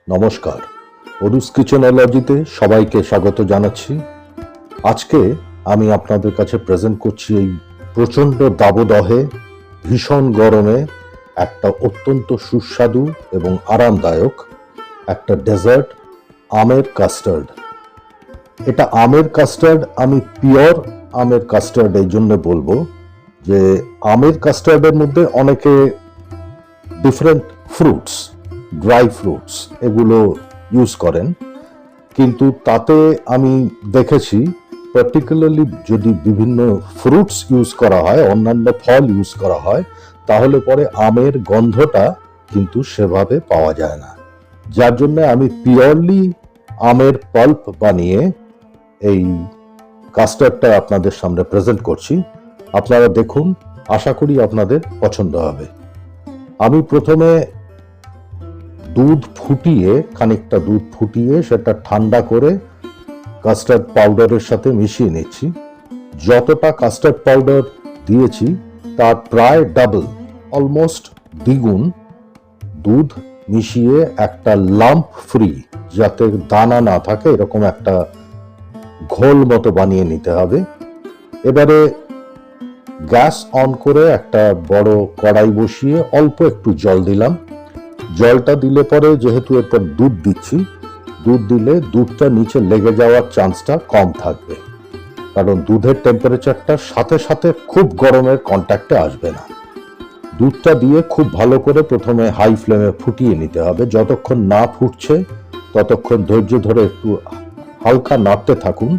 নমস্কার, অরুস কিচেনোলজিতে সবাইকে স্বাগত জানাচ্ছি। আজকে আমি আপনাদের কাছে প্রেজেন্ট করছি এই প্রচণ্ড দাবদাহে ভীষণ গরমে একটা অত্যন্ত সুস্বাদু এবং আরামদায়ক একটা ডেজার্ট, আমের কাস্টার্ড। এটা আমের কাস্টার্ড, আমি পিওর আমের কাস্টার্ড এই জন্য বলবো যে আমের কাস্টার্ডের মধ্যে অনেকে ডিফারেন্ট ফ্রুটস, ড্রাই ফ্রুটস এগুলো ইউজ করেন, কিন্তু তাতে আমি দেখেছি পার্টিকুলারলি যদি বিভিন্ন ফ্রুটস ইউজ করা হয়, অন্যান্য ফল ইউজ করা হয়, তাহলে পরে আমের গন্ধটা কিন্তু সেভাবে পাওয়া যায় না। যার জন্য আমি পিওরলি আমের পাল্প বানিয়ে এই কাস্টার্ডটা আপনাদের সামনে প্রেজেন্ট করছি। আপনারা দেখুন, আশা করি আপনাদের পছন্দ হবে। আমি প্রথমে খানিকটা দুধ ফুটিয়ে সেটা ঠান্ডা করে কাস্টার্ড পাউডারের সাথে মিশিয়ে নিচ্ছি। যতটা কাস্টার্ড পাউডার দিয়েছি তার প্রায় ডাবল, অলমোস্ট দ্বিগুণ দুধ মিশিয়ে একটা লাম্প ফ্রি, যাতে দানা না থাকে, এরকম একটা ঘোল মতো বানিয়ে নিতে হবে। এবারে গ্যাস অন করে একটা বড় কড়াই বসিয়ে অল্প একটু জল দিলাম। জলটা দিলে পরে, যেহেতু এরপর দুধ দিচ্ছি, দুধ দিলে দুধটা নিচে লেগে যাওয়ার চান্সটা কম থাকবে, কারণ দুধের টেম্পারেচারটার সাথে সাথে খুব গরমের কন্ট্যাক্টে আসবে না। দুধটা দিয়ে খুব ভালো করে প্রথমে হাই ফ্লেমে ফুটিয়ে নিতে হবে। যতক্ষণ না ফুটছে ততক্ষণ ধৈর্য ধরে একটু হালকা নাড়তে থাকুন।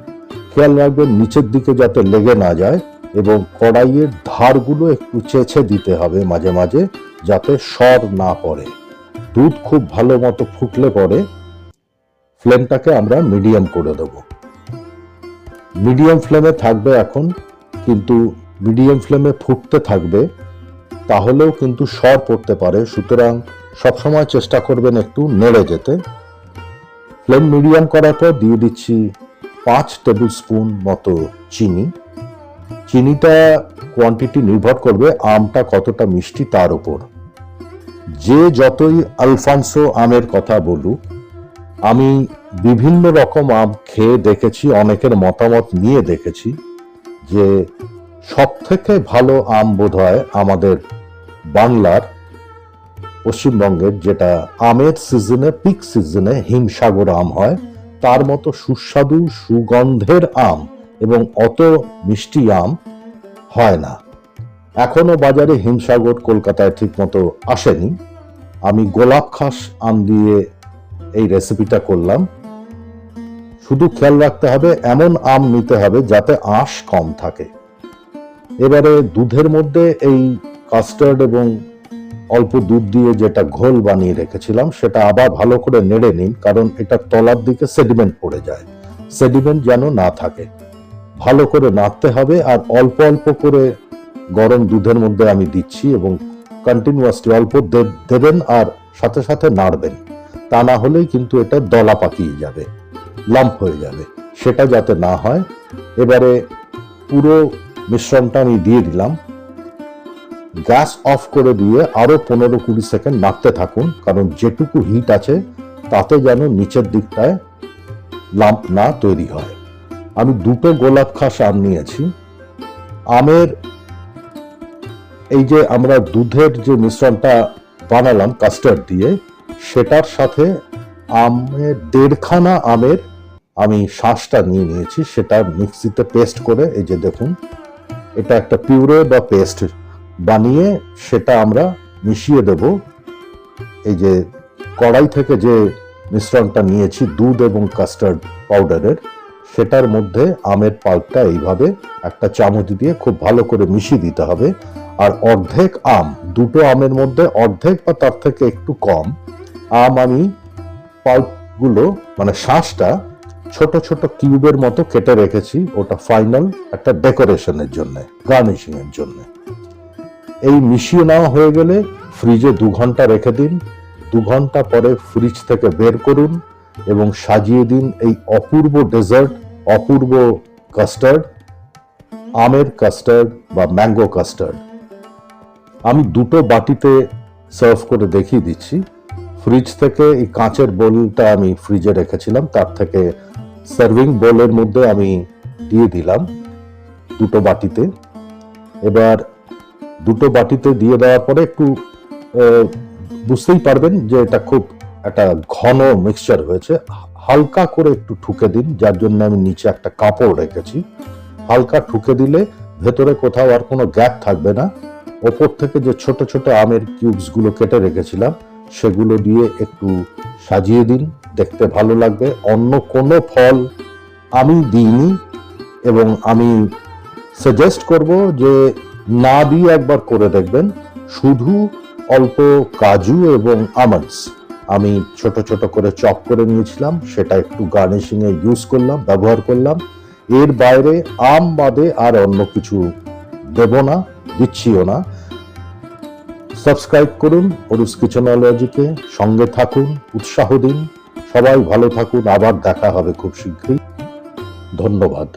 খেয়াল রাখবেন নিচের দিকে যাতে লেগে না যায়, এবং কড়াইয়ের ধারগুলো একটু চেঁচে দিতে হবে মাঝে মাঝে, যাতে সর না পড়ে। দুধ খুব ভালো মতো ফুটলে পরে ফ্লেমটাকে আমরা মিডিয়াম করে দেব। মিডিয়াম ফ্লেমে থাকবে এখন, কিন্তু মিডিয়াম ফ্লেমে ফুটতে থাকবে, তাহলেও কিন্তু সর পড়তে পারে। সুতরাং সবসময় চেষ্টা করবেন একটু নেড়ে যেতে। ফ্লেম মিডিয়াম করার পর দিয়ে দিচ্ছি 5 টেবিল স্পুন মতো চিনি। চিনিটা কোয়ান্টিটি নির্ভর করবে আমটা কতটা মিষ্টি তার উপর। যে যতই আলফানসো আমের কথা বলুক, আমি বিভিন্ন রকম আম খেয়ে দেখেছি, অনেকের মতামত নিয়ে দেখেছি যে সব থেকে ভালো আম বোধহয় আমাদের বাংলার, পশ্চিমবঙ্গের, যেটা আমের সিজনে, পিক সিজনে হিমসাগর আম হয়, তার মতো সুস্বাদু সুগন্ধের আম এবং অত মিষ্টি আম হয় না। এখনো বাজারে হিমসাগর কলকাতায় ঠিক মতো আসেনি। আমি গোলাপ খাস আম দিয়ে এই রেসিপিটা করলাম। শুধু খেয়াল রাখতে হবে এমন আম নিতে হবে যাতে আঁশ কম থাকে। এবারে দুধের মধ্যে এই কাস্টার্ড এবং অল্প দুধ দিয়ে যেটা ঘোল বানিয়ে রেখেছিলাম সেটা আবার ভালো করে নেড়ে নিন, কারণ এটা তলার দিকে সেডিমেন্ট পড়ে যায়। সেডিমেন্ট যেন না থাকে, ভালো করে নাড়তে হবে। আর অল্প অল্প করে গরম দুধের মধ্যে আমি দিচ্ছি, এবং কন্টিনিউয়াসলি অল্প দেবেন আর সাথে সাথে নাড়বেন। তা না হলেই কিন্তু এটা দলা পাকিয়ে যাবে, লাম্প হয়ে যাবে। সেটা যাতে না হয়, এবারে পুরো মিশ্রণটা আমি দিয়ে দিলাম। গ্যাস অফ করে দিয়ে আরো 15-20 সেকেন্ড নাড়তে থাকুন, কারণ যেটুকু হিট আছে তাতে যেন নিচের দিকটায় লাম্প না তৈরি হয়। আমি 2 গোলাপ খাস আম নিয়েছি। আমের এই যে আমরা দুধের যে মিশ্রণটা বানালাম কাস্টার্ড দিয়ে, সেটার সাথে আমের 1.5 খানা আমের আমি শাঁসটা নিয়ে নিয়েছি, সেটা মিক্সিতে পেস্ট করে, এই যে দেখুন, এটা একটা পিউরে বা পেস্ট বানিয়ে সেটা আমরা মিশিয়ে দেব এই যে কড়াই থেকে যে মিশ্রণটা নিয়েছি দুধ এবং কাস্টার্ড পাউডারের, সেটার মধ্যে আমের পাল্পটা এইভাবে একটা চামচ দিয়ে খুব ভালো করে মিশিয়ে দিতে হবে। আর অর্ধেক আম, 2 আমের মধ্যে অর্ধেক বা তার থেকে একটু কম আম আমি পাল্পগুলো, মানে শাঁসটা ছোট ছোট কিউবের মতো কেটে রেখেছি। ওটা ফাইনাল একটা ডেকোরেশনের জন্য, গার্নিশিং এর জন্য। এই মিশিয়ে নেওয়া হয়ে গেলে ফ্রিজে 2 ঘন্টা রেখে দিন। 2 ঘন্টা পরে ফ্রিজ থেকে বের করুন এবং সাজিয়ে দিন এই অপূর্ব ডেজার্ট, অপূর্ব কাস্টার্ড, আমের কাস্টার্ড বা ম্যাঙ্গো কাস্টার্ড। আমি 2 বাটিতে সার্ভ করে দেখিয়ে দিচ্ছি। ফ্রিজ থেকে এই কাঁচের বোলটা আমি ফ্রিজে রেখেছিলাম, তার থেকে সার্ভিং বোলের মধ্যে আমি দিয়ে দিলাম দুটো বাটিতে। এবার দুটো বাটিতে দিয়ে দেওয়ার পরে একটু বুঝতেই পারবেন যে এটা খুব একটা ঘন মিক্সচার হয়েছে। হালকা করে একটু ঠুকে দিন, যার জন্য আমি নিচে একটা কাপড় রেখেছি। হালকা ঠুকে দিলে ভেতরে কোথাও আর কোনো গ্যাপ থাকবে না। ওপর থেকে যে ছোট ছোট আমের কিউবস গুলো কেটে রেখেছিলাম সেগুলো দিয়ে একটু সাজিয়ে দিন, দেখতে ভালো লাগবে। অন্য কোনো ফল আমি দিইনি এবং আমি সাজেস্ট করব যে না দিয়ে একবার করে দেখবেন। শুধু অল্প কাজু এবং আমন্ডস আমি ছোট ছোট করে চপ করে নিয়েছিলাম, সেটা একটু গার্নিশিং এ ইউজ করলাম, ব্যবহার করলাম। এর বাইরে আম বাদে আর অন্য কিছু দেব না, দিচ্ছিও না। সাবস্ক্রাইব করুন অরুস কিচেনোলজিকে, সঙ্গে থাকুন, উৎসাহ দিন। সবাই ভালো থাকুন, আবার দেখা হবে খুব শীঘ্রই। ধন্যবাদ।